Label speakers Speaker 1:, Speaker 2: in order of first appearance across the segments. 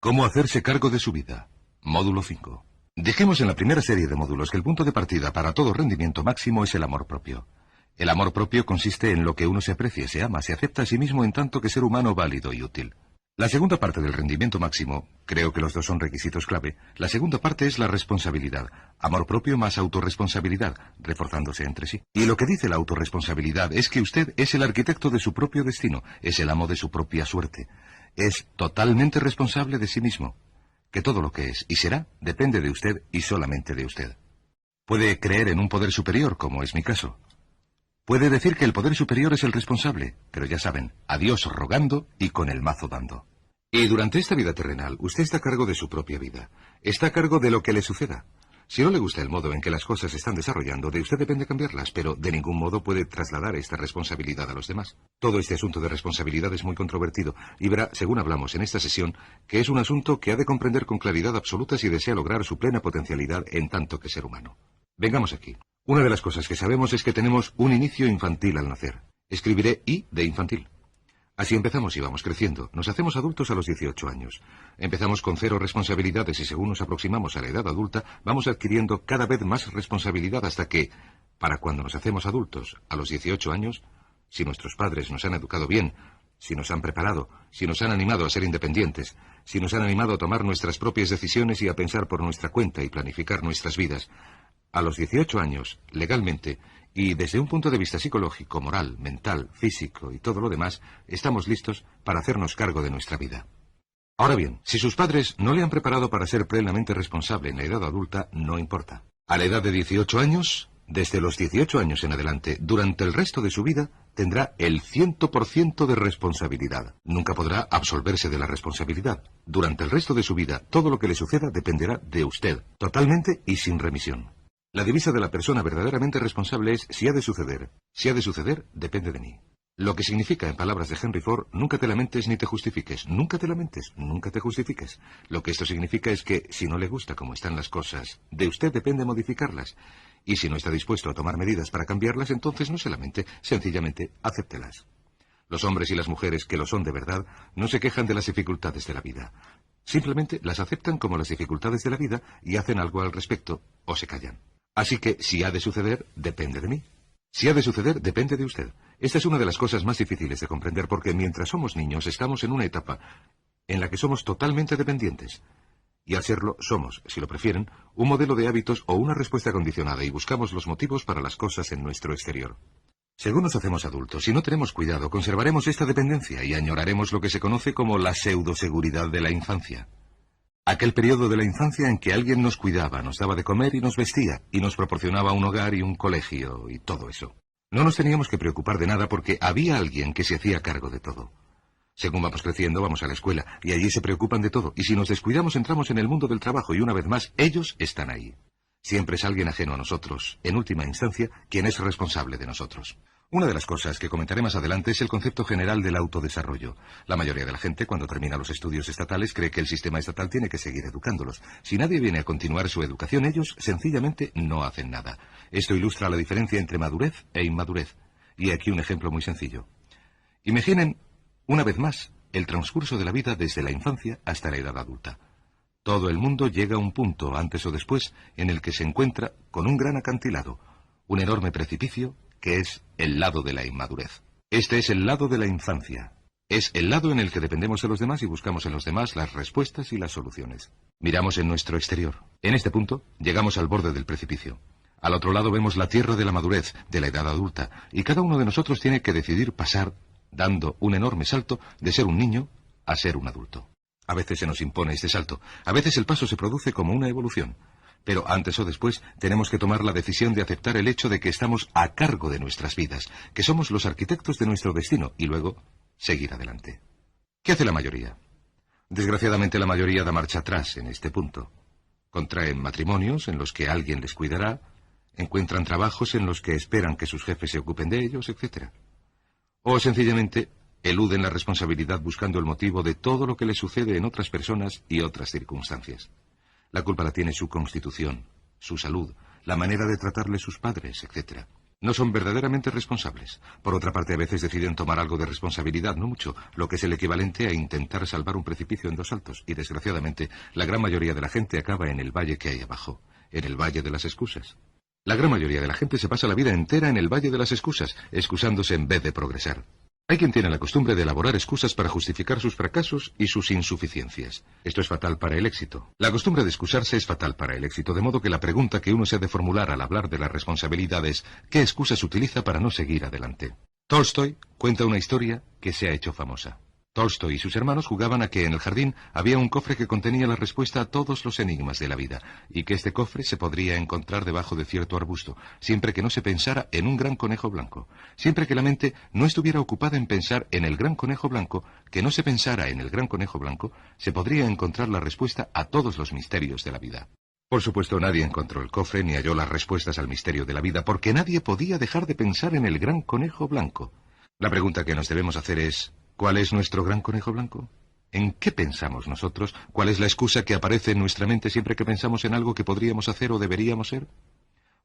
Speaker 1: ¿Cómo hacerse cargo de su vida? Módulo 5. Dejemos en la primera serie de módulos que el punto de partida para todo rendimiento máximo es el amor propio. El amor propio consiste en lo que uno se aprecia, se ama, se acepta a sí mismo en tanto que ser humano válido y útil. La segunda parte del rendimiento máximo, creo que los dos son requisitos clave, la segunda parte es la responsabilidad. Amor propio más autorresponsabilidad, reforzándose entre sí. Y lo que dice la autorresponsabilidad es que usted es el arquitecto de su propio destino, es el amo de su propia suerte. Es totalmente responsable de sí mismo. Que todo lo que es y será depende de usted y solamente de usted. Puede creer en un poder superior, como es mi caso. Puede decir que el poder superior es el responsable, pero ya saben, a Dios rogando y con el mazo dando. Y durante esta vida terrenal, usted está a cargo de su propia vida. Está a cargo de lo que le suceda. Si no le gusta el modo en que las cosas se están desarrollando, de usted depende cambiarlas, pero de ningún modo puede trasladar esta responsabilidad a los demás. Todo este asunto de responsabilidad es muy controvertido, y verá, según hablamos en esta sesión, que es un asunto que ha de comprender con claridad absoluta si desea lograr su plena potencialidad en tanto que ser humano. Vengamos aquí. Una de las cosas que sabemos es que tenemos un inicio infantil al nacer. Escribiré I de infantil. Así empezamos y vamos creciendo. Nos hacemos adultos a los 18 años. Empezamos con 0 responsabilidades y según nos aproximamos a la edad adulta, vamos adquiriendo cada vez más responsabilidad hasta que, para cuando nos hacemos adultos, a los 18 años, si nuestros padres nos han educado bien, si nos han preparado, si nos han animado a ser independientes, si nos han animado a tomar nuestras propias decisiones y a pensar por nuestra cuenta y planificar nuestras vidas, a los 18 años, legalmente, y desde un punto de vista psicológico, moral, mental, físico y todo lo demás, estamos listos para hacernos cargo de nuestra vida. Ahora bien, si sus padres no le han preparado para ser plenamente responsable en la edad adulta, no importa. A la edad de 18 años, desde los 18 años en adelante, durante el resto de su vida, tendrá el 100% de responsabilidad. Nunca podrá absolverse de la responsabilidad. Durante el resto de su vida, todo lo que le suceda dependerá de usted, totalmente y sin remisión. La divisa de la persona verdaderamente responsable es si ha de suceder. Si ha de suceder, depende de mí. Lo que significa, en palabras de Henry Ford, nunca te lamentes ni te justifiques. Nunca te lamentes, nunca te justifiques. Lo que esto significa es que, si no le gusta cómo están las cosas, de usted depende modificarlas. Y si no está dispuesto a tomar medidas para cambiarlas, entonces no se lamente, sencillamente acéptelas. Los hombres y las mujeres que lo son de verdad no se quejan de las dificultades de la vida. Simplemente las aceptan como las dificultades de la vida y hacen algo al respecto, o se callan. Así que, si ha de suceder, depende de mí. Si ha de suceder, depende de usted. Esta es una de las cosas más difíciles de comprender porque mientras somos niños estamos en una etapa en la que somos totalmente dependientes. Y al serlo, somos, si lo prefieren, un modelo de hábitos o una respuesta condicionada y buscamos los motivos para las cosas en nuestro exterior. Según nos hacemos adultos, si no tenemos cuidado, conservaremos esta dependencia y añoraremos lo que se conoce como la pseudoseguridad de la infancia. Aquel periodo de la infancia en que alguien nos cuidaba, nos daba de comer y nos vestía, y nos proporcionaba un hogar y un colegio, y todo eso. No nos teníamos que preocupar de nada porque había alguien que se hacía cargo de todo. Según vamos creciendo, vamos a la escuela, y allí se preocupan de todo, y si nos descuidamos entramos en el mundo del trabajo, y una vez más, ellos están ahí. Siempre es alguien ajeno a nosotros, en última instancia, quien es responsable de nosotros. Una de las cosas que comentaré más adelante es el concepto general del autodesarrollo. La mayoría de la gente, cuando termina los estudios estatales, cree que el sistema estatal tiene que seguir educándolos. Si nadie viene a continuar su educación, ellos sencillamente no hacen nada. Esto ilustra la diferencia entre madurez e inmadurez. Y aquí un ejemplo muy sencillo. Imaginen, una vez más, el transcurso de la vida desde la infancia hasta la edad adulta. Todo el mundo llega a un punto, antes o después, en el que se encuentra con un gran acantilado, un enorme precipicio, que es el lado de la inmadurez. Este es el lado de la infancia. Es el lado en el que dependemos de los demás y buscamos en los demás las respuestas y las soluciones. Miramos en nuestro exterior. En este punto, llegamos al borde del precipicio. Al otro lado vemos la tierra de la madurez, de la edad adulta, y cada uno de nosotros tiene que decidir pasar, dando un enorme salto de ser un niño a ser un adulto. A veces se nos impone este salto, a veces el paso se produce como una evolución. Pero antes o después tenemos que tomar la decisión de aceptar el hecho de que estamos a cargo de nuestras vidas, que somos los arquitectos de nuestro destino y luego seguir adelante. ¿Qué hace la mayoría? Desgraciadamente la mayoría da marcha atrás en este punto. Contraen matrimonios en los que alguien les cuidará, encuentran trabajos en los que esperan que sus jefes se ocupen de ellos, etc. O sencillamente eluden la responsabilidad buscando el motivo de todo lo que les sucede en otras personas y otras circunstancias. La culpa la tiene su constitución, su salud, la manera de tratarle sus padres, etc. No son verdaderamente responsables. Por otra parte, a veces deciden tomar algo de responsabilidad, no mucho, lo que es el equivalente a intentar salvar un precipicio en 2 saltos. Y desgraciadamente, la gran mayoría de la gente acaba en el valle que hay abajo, en el valle de las excusas. La gran mayoría de la gente se pasa la vida entera en el valle de las excusas, excusándose en vez de progresar. Hay quien tiene la costumbre de elaborar excusas para justificar sus fracasos y sus insuficiencias. Esto es fatal para el éxito. La costumbre de excusarse es fatal para el éxito, de modo que la pregunta que uno se ha de formular al hablar de la responsabilidad es ¿qué excusas utiliza para no seguir adelante? Tolstoy cuenta una historia que se ha hecho famosa. Tolstoy y sus hermanos jugaban a que en el jardín había un cofre que contenía la respuesta a todos los enigmas de la vida, y que este cofre se podría encontrar debajo de cierto arbusto, siempre que no se pensara en un gran conejo blanco. Siempre que la mente no estuviera ocupada en pensar en el gran conejo blanco, que no se pensara en el gran conejo blanco, se podría encontrar la respuesta a todos los misterios de la vida. Por supuesto, nadie encontró el cofre ni halló las respuestas al misterio de la vida, porque nadie podía dejar de pensar en el gran conejo blanco. La pregunta que nos debemos hacer es ¿cuál es nuestro gran conejo blanco? ¿En qué pensamos nosotros? ¿Cuál es la excusa que aparece en nuestra mente siempre que pensamos en algo que podríamos hacer o deberíamos ser?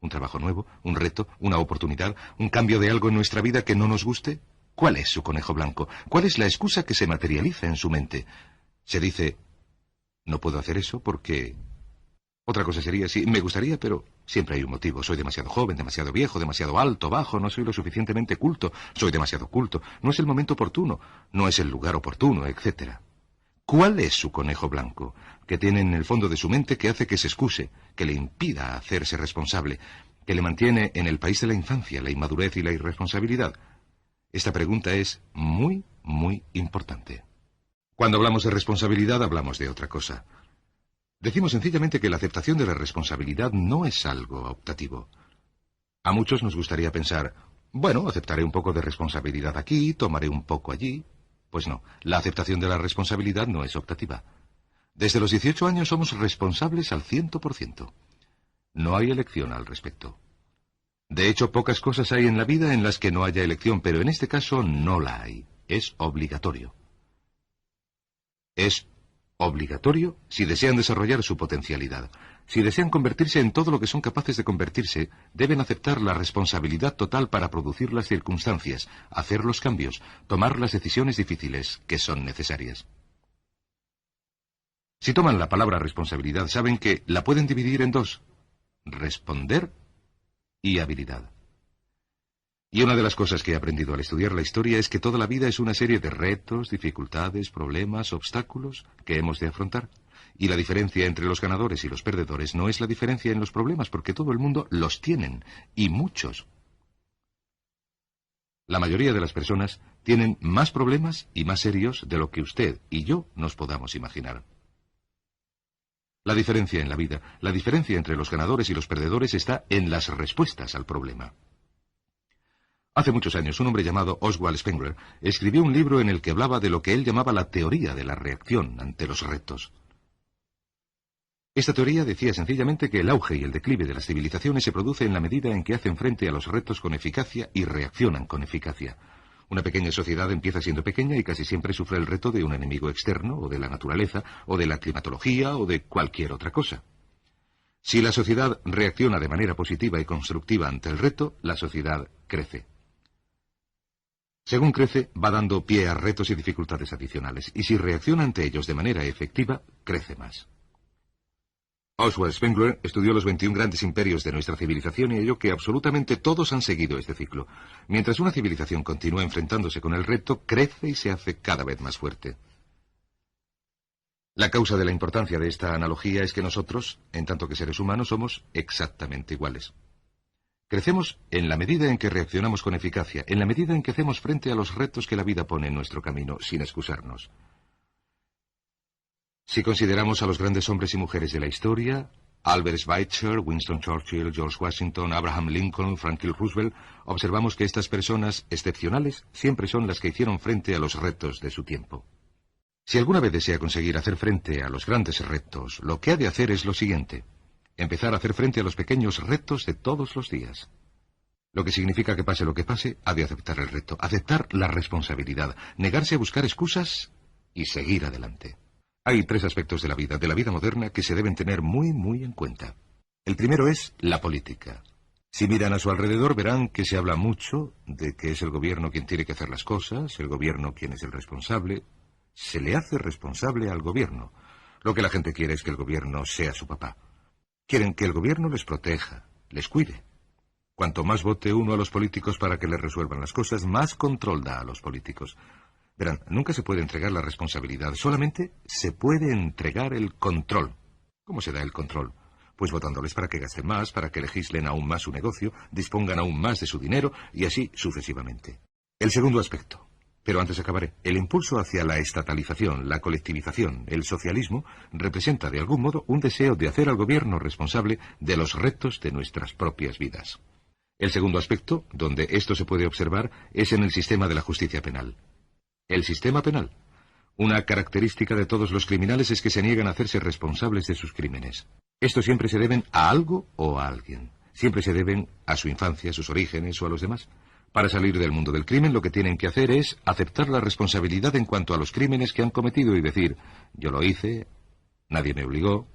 Speaker 1: ¿Un trabajo nuevo? ¿Un reto? ¿Una oportunidad? ¿Un cambio de algo en nuestra vida que no nos guste? ¿Cuál es su conejo blanco? ¿Cuál es la excusa que se materializa en su mente? Se dice, no puedo hacer eso porque... Otra cosa sería, sí, me gustaría, pero siempre hay un motivo. Soy demasiado joven, demasiado viejo, demasiado alto, bajo, no soy lo suficientemente culto, soy demasiado culto, no es el momento oportuno, no es el lugar oportuno, etc. ¿Cuál es su conejo blanco que tiene en el fondo de su mente que hace que se excuse, que le impida hacerse responsable, que le mantiene en el país de la infancia, la inmadurez y la irresponsabilidad? Esta pregunta es muy, muy importante. Cuando hablamos de responsabilidad, hablamos de otra cosa. Decimos sencillamente que la aceptación de la responsabilidad no es algo optativo. A muchos nos gustaría pensar, bueno, aceptaré un poco de responsabilidad aquí, tomaré un poco allí. Pues no, la aceptación de la responsabilidad no es optativa. Desde los 18 años somos responsables al 100%. No hay elección al respecto. De hecho, pocas cosas hay en la vida en las que no haya elección, pero en este caso no la hay. Es obligatorio. Es obligatorio si desean desarrollar su potencialidad. Si desean convertirse en todo lo que son capaces de convertirse, deben aceptar la responsabilidad total para producir las circunstancias, hacer los cambios, tomar las decisiones difíciles que son necesarias. Si toman la palabra responsabilidad, saben que la pueden dividir en 2: responder y habilidad. Y una de las cosas que he aprendido al estudiar la historia es que toda la vida es una serie de retos, dificultades, problemas, obstáculos que hemos de afrontar. Y la diferencia entre los ganadores y los perdedores no es la diferencia en los problemas, porque todo el mundo los tienen, y muchos. La mayoría de las personas tienen más problemas y más serios de lo que usted y yo nos podamos imaginar. La diferencia en la vida, la diferencia entre los ganadores y los perdedores está en las respuestas al problema. Hace muchos años, un hombre llamado Oswald Spengler escribió un libro en el que hablaba de lo que él llamaba la teoría de la reacción ante los retos. Esta teoría decía sencillamente que el auge y el declive de las civilizaciones se produce en la medida en que hacen frente a los retos con eficacia y reaccionan con eficacia. Una pequeña sociedad empieza siendo pequeña y casi siempre sufre el reto de un enemigo externo, o de la naturaleza, o de la climatología, o de cualquier otra cosa. Si la sociedad reacciona de manera positiva y constructiva ante el reto, la sociedad crece. Según crece, va dando pie a retos y dificultades adicionales, y si reacciona ante ellos de manera efectiva, crece más. Oswald Spengler estudió los 21 grandes imperios de nuestra civilización y halló que absolutamente todos han seguido este ciclo. Mientras una civilización continúa enfrentándose con el reto, crece y se hace cada vez más fuerte. La causa de la importancia de esta analogía es que nosotros, en tanto que seres humanos, somos exactamente iguales. Crecemos en la medida en que reaccionamos con eficacia, en la medida en que hacemos frente a los retos que la vida pone en nuestro camino, sin excusarnos. Si consideramos a los grandes hombres y mujeres de la historia, Albert Schweitzer, Winston Churchill, George Washington, Abraham Lincoln, Franklin Roosevelt, observamos que estas personas excepcionales siempre son las que hicieron frente a los retos de su tiempo. Si alguna vez desea conseguir hacer frente a los grandes retos, lo que ha de hacer es lo siguiente: empezar a hacer frente a los pequeños retos de todos los días. Lo que significa que pase lo que pase, ha de aceptar el reto, aceptar la responsabilidad, negarse a buscar excusas y seguir adelante. Hay 3 aspectos de la vida moderna, que se deben tener muy, muy en cuenta. El primero es la política. Si miran a su alrededor, verán que se habla mucho de que es el gobierno quien tiene que hacer las cosas, el gobierno quien es el responsable. Se le hace responsable al gobierno. Lo que la gente quiere es que el gobierno sea su papá. Quieren que el gobierno les proteja, les cuide. Cuanto más vote uno a los políticos para que les resuelvan las cosas, más control da a los políticos. Verán, nunca se puede entregar la responsabilidad, solamente se puede entregar el control. ¿Cómo se da el control? Pues votándoles para que gasten más, para que legislen aún más su negocio, dispongan aún más de su dinero y así sucesivamente. El segundo aspecto, pero antes acabaré, el impulso hacia la estatalización, la colectivización, el socialismo, representa de algún modo un deseo de hacer al gobierno responsable de los retos de nuestras propias vidas. El segundo aspecto, donde esto se puede observar, es en el sistema de la justicia penal. El sistema penal. Una característica de todos los criminales es que se niegan a hacerse responsables de sus crímenes. Estos siempre se deben a algo o a alguien. Siempre se deben a su infancia, a sus orígenes o a los demás. Para salir del mundo del crimen, lo que tienen que hacer es aceptar la responsabilidad en cuanto a los crímenes que han cometido y decir, yo lo hice, nadie me obligó,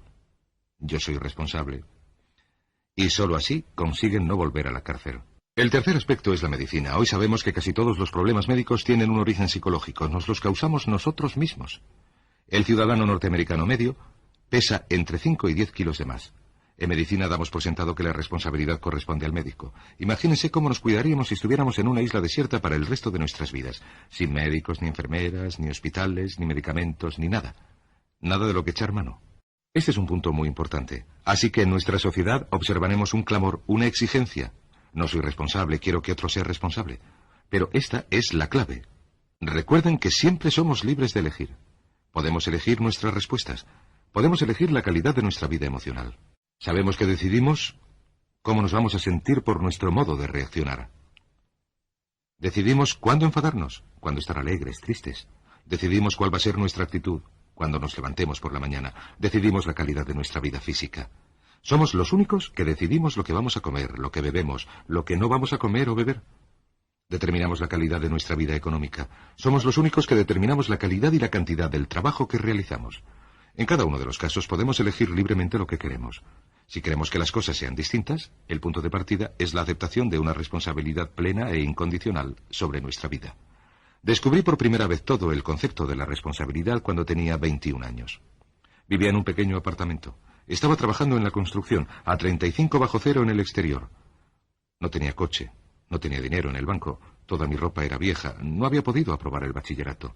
Speaker 1: yo soy responsable. Y sólo así consiguen no volver a la cárcel. El tercer aspecto es la medicina. Hoy sabemos que casi todos los problemas médicos tienen un origen psicológico. Nos los causamos nosotros mismos. El ciudadano norteamericano medio pesa entre 5 y 10 kilos de más. En medicina damos por sentado que la responsabilidad corresponde al médico. Imagínense cómo nos cuidaríamos si estuviéramos en una isla desierta para el resto de nuestras vidas. Sin médicos, ni enfermeras, ni hospitales, ni medicamentos, ni nada. Nada de lo que echar mano. Este es un punto muy importante. Así que en nuestra sociedad observaremos un clamor, una exigencia. No soy responsable, quiero que otro sea responsable. Pero esta es la clave. Recuerden que siempre somos libres de elegir. Podemos elegir nuestras respuestas. Podemos elegir la calidad de nuestra vida emocional. Sabemos que decidimos cómo nos vamos a sentir por nuestro modo de reaccionar. Decidimos cuándo enfadarnos, cuándo estar alegres, tristes. Decidimos cuál va a ser nuestra actitud cuando nos levantemos por la mañana. Decidimos la calidad de nuestra vida física. Somos los únicos que decidimos lo que vamos a comer, lo que bebemos, lo que no vamos a comer o beber. Determinamos la calidad de nuestra vida económica. Somos los únicos que determinamos la calidad y la cantidad del trabajo que realizamos. En cada uno de los casos podemos elegir libremente lo que queremos. Si queremos que las cosas sean distintas, el punto de partida es la aceptación de una responsabilidad plena e incondicional sobre nuestra vida. Descubrí por primera vez todo el concepto de la responsabilidad cuando tenía 21 años. Vivía en un pequeño apartamento. Estaba trabajando en la construcción, a 35 bajo cero en el exterior. No tenía coche, no tenía dinero en el banco, toda mi ropa era vieja, no había podido aprobar el bachillerato.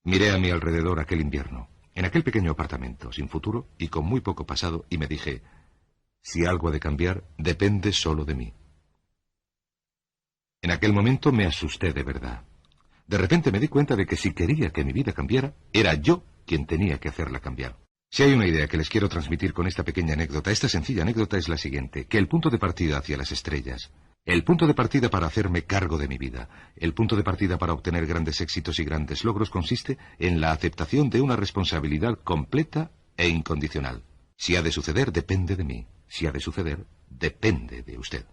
Speaker 1: Miré a mi alrededor aquel invierno, en aquel pequeño apartamento, sin futuro y con muy poco pasado, y me dije, si algo ha de cambiar, depende solo de mí. En aquel momento me asusté de verdad. De repente me di cuenta de que si quería que mi vida cambiara, era yo quien tenía que hacerla cambiar. Si hay una idea que les quiero transmitir con esta pequeña anécdota, esta sencilla anécdota es la siguiente, que el punto de partida hacia las estrellas, el punto de partida para hacerme cargo de mi vida, el punto de partida para obtener grandes éxitos y grandes logros consiste en la aceptación de una responsabilidad completa e incondicional. Si ha de suceder, depende de mí. Si ha de suceder, depende de usted.